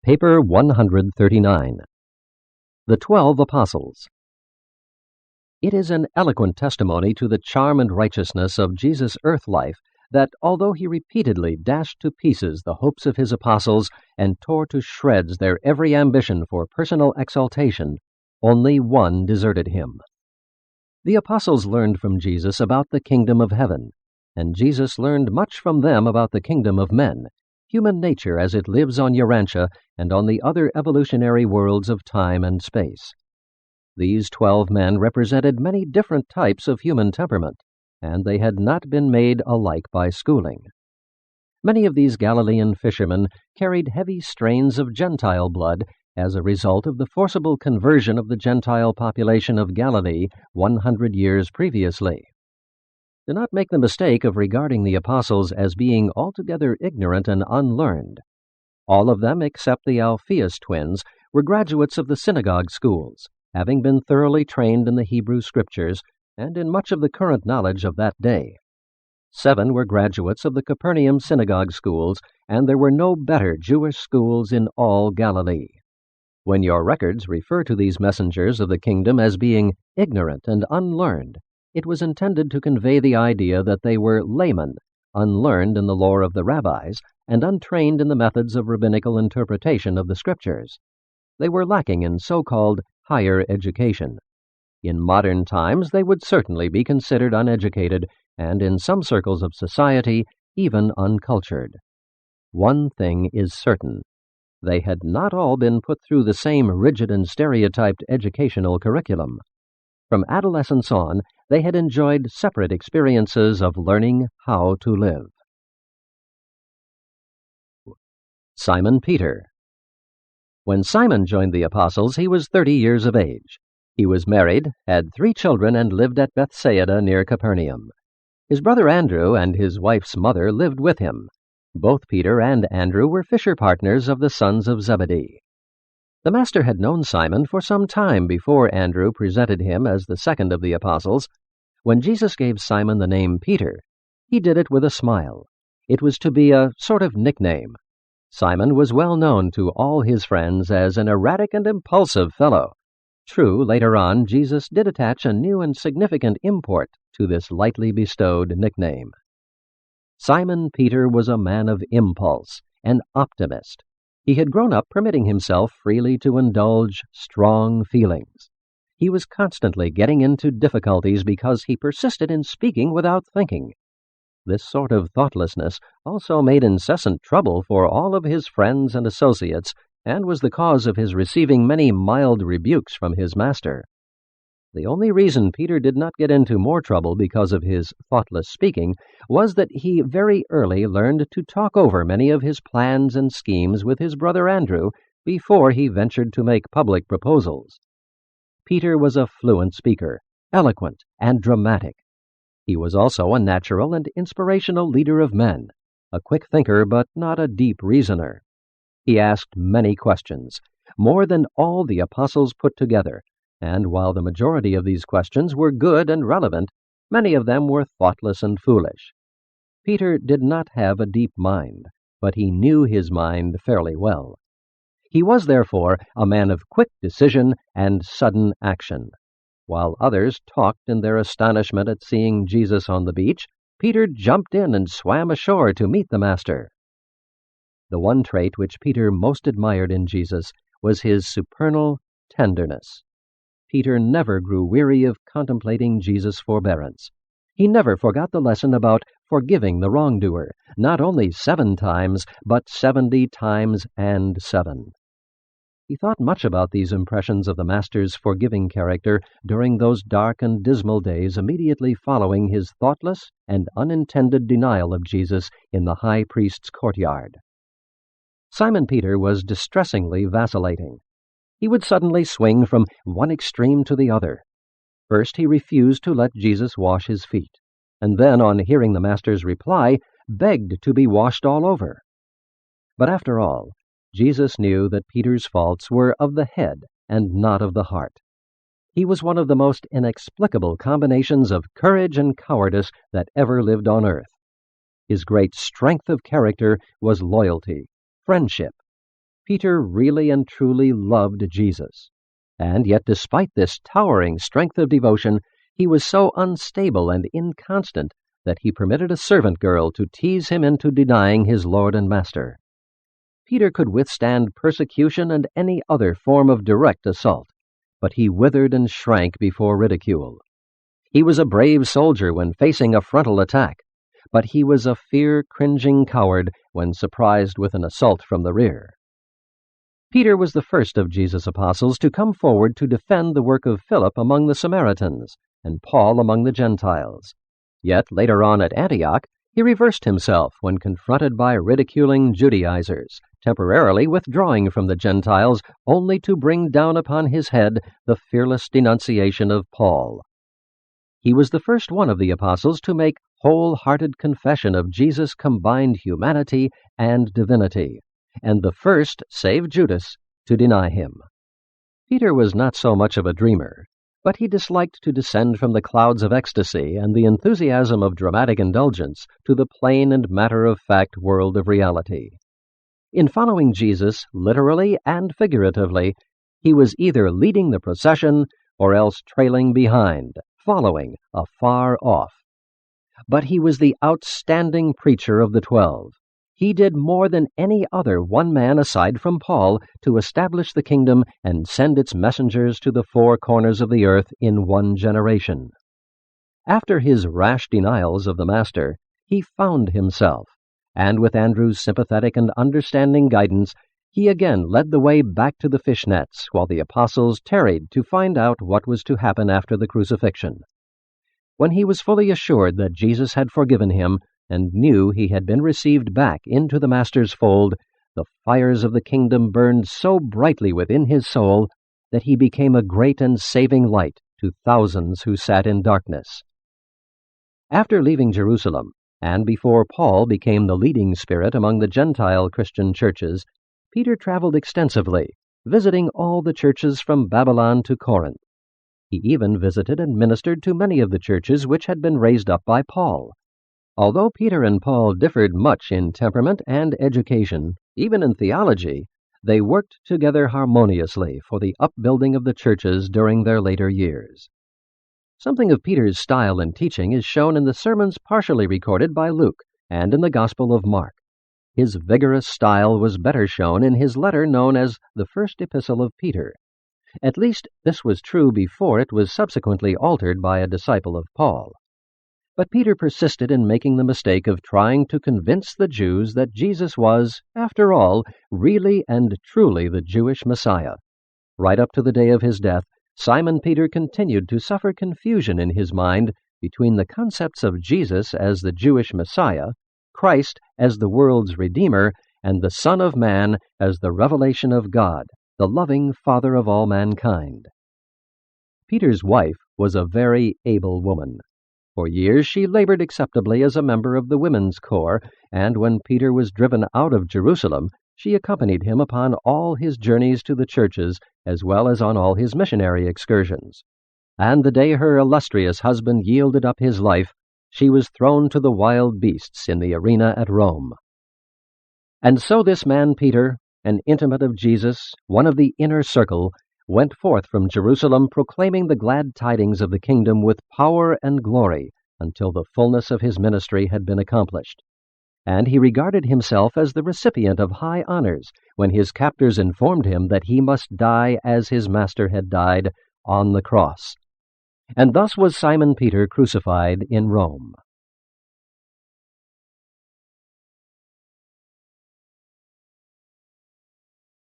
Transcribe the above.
Paper 139. The 12 Apostles. It is an eloquent testimony to the charm and righteousness of Jesus' earth life that, although he repeatedly dashed to pieces the hopes of his apostles and tore to shreds their every ambition for personal exaltation, only one deserted him. The apostles learned from Jesus about the kingdom of heaven, and Jesus learned much from them about the kingdom of men, human nature as it lives on Urantia and on the other evolutionary worlds of time and space. These 12 men represented many different types of human temperament, and they had not been made alike by schooling. Many of these Galilean fishermen carried heavy strains of Gentile blood as a result of the forcible conversion of the Gentile population of Galilee 100 years previously. Do not make the mistake of regarding the apostles as being altogether ignorant and unlearned. All of them, except the Alphaeus twins, were graduates of the synagogue schools, having been thoroughly trained in the Hebrew Scriptures and in much of the current knowledge of that day. 7 were graduates of the Capernaum synagogue schools, and there were no better Jewish schools in all Galilee. When your records refer to these messengers of the kingdom as being ignorant and unlearned, it was intended to convey the idea that they were laymen, unlearned in the lore of the rabbis, and untrained in the methods of rabbinical interpretation of the Scriptures. They were lacking in so-called higher education. In modern times, they would certainly be considered uneducated, and in some circles of society, even uncultured. One thing is certain. They had not all been put through the same rigid and stereotyped educational curriculum. From adolescence on, they had enjoyed separate experiences of learning how to live. Simon Peter. When Simon joined the apostles, he was 30 years of age. He was married, had 3 children, and lived at Bethsaida near Capernaum. His brother Andrew and his wife's mother lived with him. Both Peter and Andrew were fisher partners of the sons of Zebedee. The Master had known Simon for some time before Andrew presented him as the second of the apostles. When Jesus gave Simon the name Peter, he did it with a smile. It was to be a sort of nickname. Simon was well known to all his friends as an erratic and impulsive fellow. True, later on, Jesus did attach a new and significant import to this lightly bestowed nickname. Simon Peter was a man of impulse, an optimist. He had grown up permitting himself freely to indulge strong feelings. He was constantly getting into difficulties because he persisted in speaking without thinking. This sort of thoughtlessness also made incessant trouble for all of his friends and associates, and was the cause of his receiving many mild rebukes from his master. The only reason Peter did not get into more trouble because of his thoughtless speaking was that he very early learned to talk over many of his plans and schemes with his brother Andrew before he ventured to make public proposals. Peter was a fluent speaker, eloquent and dramatic. He was also a natural and inspirational leader of men, a quick thinker but not a deep reasoner. He asked many questions, more than all the apostles put together, and while the majority of these questions were good and relevant, many of them were thoughtless and foolish. Peter did not have a deep mind, but he knew his mind fairly well. He was, therefore, a man of quick decision and sudden action. While others talked in their astonishment at seeing Jesus on the beach, Peter jumped in and swam ashore to meet the Master. The one trait which Peter most admired in Jesus was his supernal tenderness. Peter never grew weary of contemplating Jesus' forbearance. He never forgot the lesson about forgiving the wrongdoer, not only 7 times, but 70 times and 7. He thought much about these impressions of the Master's forgiving character during those dark and dismal days immediately following his thoughtless and unintended denial of Jesus in the high priest's courtyard. Simon Peter was distressingly vacillating. He would suddenly swing from one extreme to the other. First, he refused to let Jesus wash his feet, and then, on hearing the Master's reply, begged to be washed all over. But after all, Jesus knew that Peter's faults were of the head and not of the heart. He was one of the most inexplicable combinations of courage and cowardice that ever lived on earth. His great strength of character was loyalty, friendship, Peter really and truly loved Jesus. And yet, despite this towering strength of devotion, he was so unstable and inconstant that he permitted a servant girl to tease him into denying his Lord and Master. Peter could withstand persecution and any other form of direct assault, but he withered and shrank before ridicule. He was a brave soldier when facing a frontal attack, but he was a fear-cringing coward when surprised with an assault from the rear. Peter was the first of Jesus' apostles to come forward to defend the work of Philip among the Samaritans and Paul among the Gentiles. Yet later on at Antioch, he reversed himself when confronted by ridiculing Judaizers, temporarily withdrawing from the Gentiles only to bring down upon his head the fearless denunciation of Paul. He was the first one of the apostles to make wholehearted confession of Jesus' combined humanity and divinity, and the first, save Judas, to deny him. Peter was not so much of a dreamer, but he disliked to descend from the clouds of ecstasy and the enthusiasm of dramatic indulgence to the plain and matter-of-fact world of reality. In following Jesus, literally and figuratively, he was either leading the procession or else trailing behind, following afar off. But he was the outstanding preacher of the 12. He did more than any other one man aside from Paul to establish the kingdom and send its messengers to the four corners of the earth in one generation. After his rash denials of the Master, he found himself, and with Andrew's sympathetic and understanding guidance, he again led the way back to the fish nets while the apostles tarried to find out what was to happen after the crucifixion. When he was fully assured that Jesus had forgiven him and knew he had been received back into the Master's fold, the fires of the kingdom burned so brightly within his soul that he became a great and saving light to thousands who sat in darkness. After leaving Jerusalem, and before Paul became the leading spirit among the Gentile Christian churches, Peter traveled extensively, visiting all the churches from Babylon to Corinth. He even visited and ministered to many of the churches which had been raised up by Paul. Although Peter and Paul differed much in temperament and education, even in theology, they worked together harmoniously for the upbuilding of the churches during their later years. Something of Peter's style and teaching is shown in the sermons partially recorded by Luke and in the Gospel of Mark. His vigorous style was better shown in his letter known as the First Epistle of Peter. At least this was true before it was subsequently altered by a disciple of Paul. But Peter persisted in making the mistake of trying to convince the Jews that Jesus was, after all, really and truly the Jewish Messiah. Right up to the day of his death, Simon Peter continued to suffer confusion in his mind between the concepts of Jesus as the Jewish Messiah, Christ as the world's Redeemer, and the Son of Man as the revelation of God, the loving Father of all mankind. Peter's wife was a very able woman. For years she labored acceptably as a member of the women's corps, and when Peter was driven out of Jerusalem, she accompanied him upon all his journeys to the churches, as well as on all his missionary excursions. And the day her illustrious husband yielded up his life, she was thrown to the wild beasts in the arena at Rome. And so this man Peter, an intimate of Jesus, one of the inner circle, went forth from Jerusalem proclaiming the glad tidings of the kingdom with power and glory until the fullness of his ministry had been accomplished. And he regarded himself as the recipient of high honors when his captors informed him that he must die as his Master had died, on the cross. And thus was Simon Peter crucified in Rome.